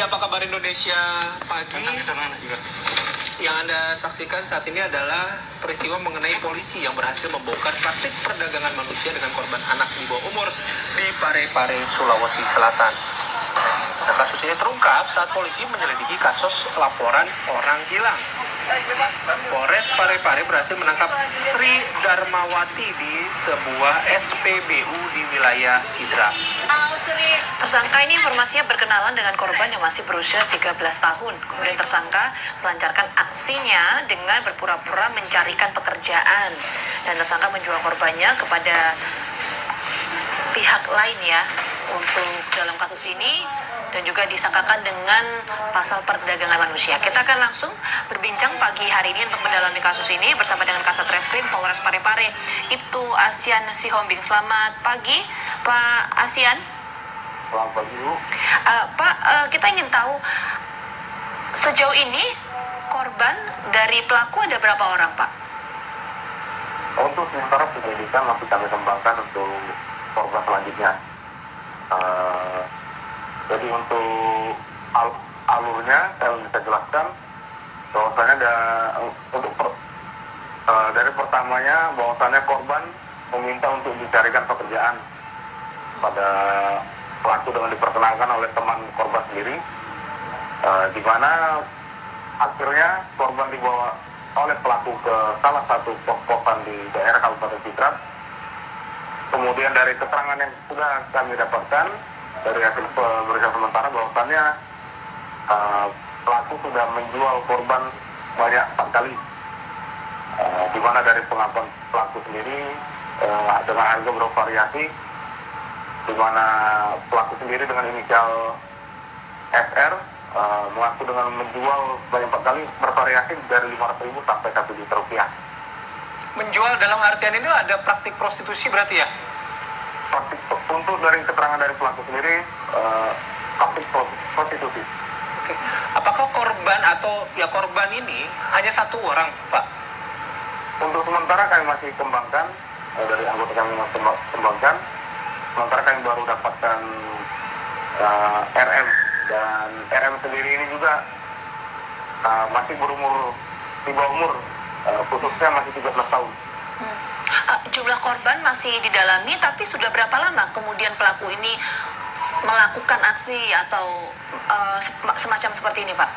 apa kabar Indonesia pagi? Yang Anda saksikan saat ini adalah peristiwa mengenai polisi yang berhasil membongkar praktik perdagangan manusia dengan korban anak di bawah umur di Parepare, Sulawesi Selatan. Nah, kasus ini terungkap saat polisi menyelidiki kasus laporan orang hilang. Polres Parepare berhasil menangkap Sri Darmawati di sebuah SPBU di wilayah Sidrap. Tersangka ini informasinya berkenalan dengan korban yang masih berusia 13 tahun. Kemudian tersangka melancarkan aksinya dengan berpura-pura mencarikan pekerjaan. Dan tersangka menjual korbannya kepada pihak lain ya untuk dalam kasus ini. Dan juga disangkakan dengan pasal perdagangan manusia. Kita akan langsung berbincang pagi hari ini untuk mendalami kasus ini bersama dengan Kasat Reskrim Polres Parepare, Ibtu Asian Sihombing. Selamat pagi, Pak Asian. Selamat pagi, Bu. Pak, kita ingin tahu sejauh ini korban dari pelaku ada berapa orang, Pak? Untuk sementara penyelidikan masih kami kembangkan untuk korban selanjutnya. Jadi untuk alurnya saya bisa jelaskan bahwasannya dari pertamanya bahwasannya korban meminta untuk dicarikan pekerjaan pada pelaku dengan diperkenalkan oleh teman korban sendiri, di mana akhirnya korban dibawa oleh pelaku ke salah satu pos-posan di daerah Kabupaten Sidrap. Kemudian dari keterangan yang sudah kami dapatkan dari hasil pemeriksaan sementara bahwasannya pelaku sudah menjual korban banyak 4 kali, di mana dari pengakuan pelaku sendiri dengan harga bervariasi, di mana pelaku sendiri dengan inisial SR mengaku dengan menjual banyak 4 kali bervariasi dari 500.000 sampai 1 juta rupiah. Menjual dalam artian ini ada praktik prostitusi berarti ya? Untuk dari keterangan dari pelaku sendiri, praktik prostitusi. Oke. Apakah korban ini hanya satu orang, Pak? Untuk sementara kami masih kembangkan, dari anggota kami masih kembangkan. Sementara kami baru dapatkan RM, dan RM sendiri ini juga masih berumur, di bawah umur, khususnya masih 13 tahun. Jumlah korban masih didalami, tapi sudah berapa lama kemudian pelaku ini melakukan aksi atau semacam seperti ini, Pak?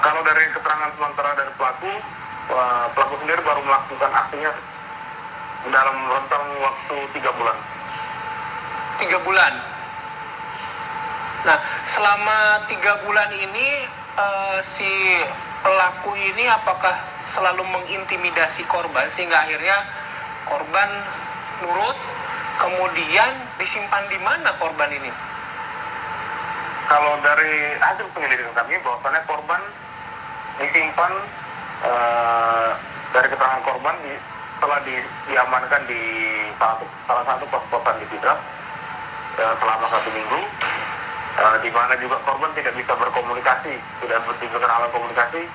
Kalau dari keterangan sementara dari pelaku sendiri baru melakukan aksinya dalam rentang waktu 3 bulan. 3 bulan. Nah, selama 3 bulan ini si pelaku ini apakah selalu mengintimidasi korban sehingga akhirnya korban nurut, kemudian disimpan di mana korban ini? Kalau dari hasil penyelidikan kami bahwasannya korban disimpan dari keterangan korban setelah diamankan di salah satu pos-posan di Sidrap selama 1 minggu. Di mana juga korban tidak bisa berkomunikasi, tidak bertunjukkan alat komunikasi,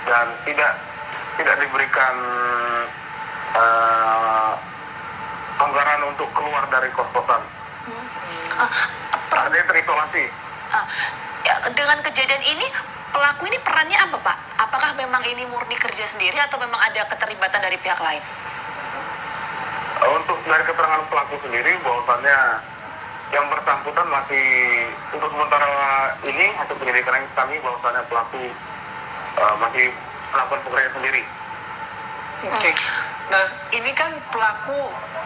dan tidak diberikan anggaran untuk keluar dari kos-kosan. Dia terisolasi. Dengan kejadian ini, pelaku ini perannya apa, Pak? Apakah memang ini murni kerja sendiri atau memang ada keterlibatan dari pihak lain? Untuk dari keterangan pelaku sendiri bahwasannya yang bersangkutan masih untuk sementara ini hasil penyelidikan kami bahwasannya pelaku masih melakukan pekerjaan sendiri. Oke. Nah, ini kan pelaku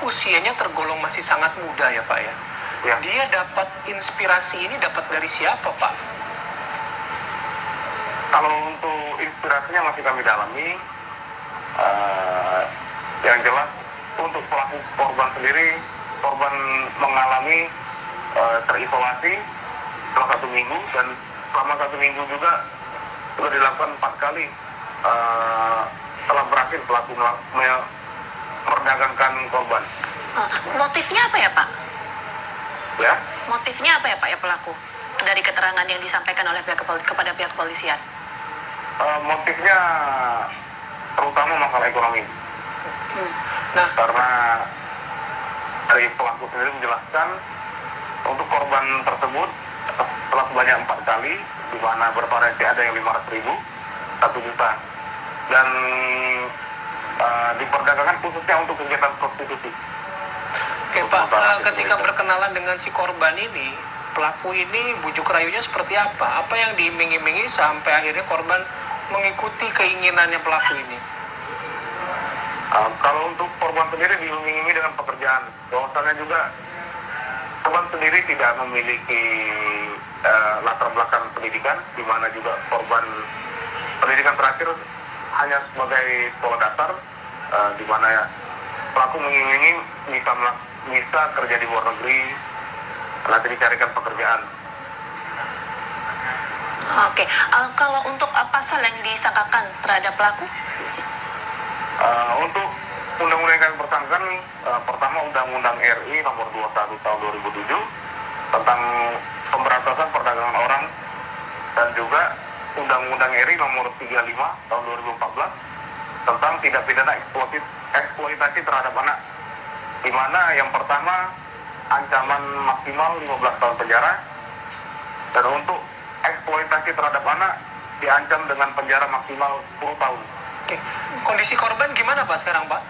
usianya tergolong masih sangat muda ya, Pak ya? Ya. Dia dapat inspirasi ini dapat dari siapa, Pak? Kalau untuk inspirasinya masih kami dalami. Yang jelas untuk pelaku korban sendiri, korban mengalami terisolasi selama 1 minggu, dan selama 1 minggu juga sudah dilakukan 4 kali telah berhasil pelaku memperdagangkan korban. Motifnya apa ya, Pak? Ya, Motifnya apa ya, Pak, ya pelaku? Dari keterangan yang disampaikan oleh kepada pihak kepolisian. motifnya terutama masalah ekonomi. Nah, Karena dari pelaku sendiri menjelaskan untuk korban tersebut telah sebanyak 4 kali, di mana bervariasi ada yang 500.000, 1 juta. Dan diperdagangkan khususnya untuk kegiatan prostitusi. Oke Pak, ketika berkenalan dengan si korban ini, pelaku ini bujuk rayunya seperti apa? Apa yang diiming-imingi sampai akhirnya korban mengikuti keinginannya pelaku ini? Kalau untuk korban sendiri diiming-imingi dengan pekerjaan, bahwasannya juga korban sendiri tidak memiliki latar belakang pendidikan, di mana juga korban pendidikan terakhir hanya sebagai sekolah dasar, di mana pelaku mengiming-imingi bisa kerja di luar negeri, nanti dicarikan pekerjaan. Oke, kalau untuk pasal yang disangkakan terhadap pelaku? Untuk undang-undang yang kami persangkakan, pertama Undang-Undang RI nomor 21 tahun 2007 tentang pemberantasan perdagangan orang, dan juga Undang-Undang RI nomor 35 tahun 2014 tentang tindak pidana eksploitasi terhadap anak, di mana yang pertama ancaman maksimal 15 tahun penjara, dan untuk eksploitasi terhadap anak diancam dengan penjara maksimal 10 tahun. Oke. Kondisi korban gimana Pak sekarang Pak?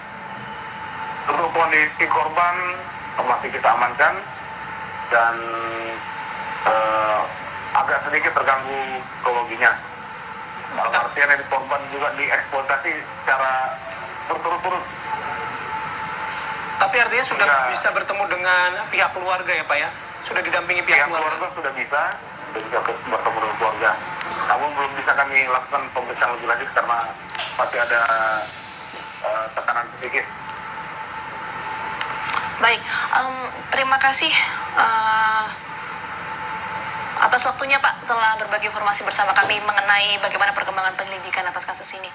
Untuk kondisi korban masih kita amankan, dan agak sedikit terganggu psikologinya. Dalam artian yang korban juga dieksploitasi secara berturut-turut. Tapi artinya sudah bisa bertemu dengan pihak keluarga ya Pak ya? Sudah didampingi pihak keluarga? Sudah bisa bertemu dengan keluarga. Namun belum bisa kami lakukan pemeriksaan lebih lanjut karena masih ada tekanan sedikit. Baik, terima kasih atas waktunya Pak telah berbagi informasi bersama kami mengenai bagaimana perkembangan penyelidikan atas kasus ini.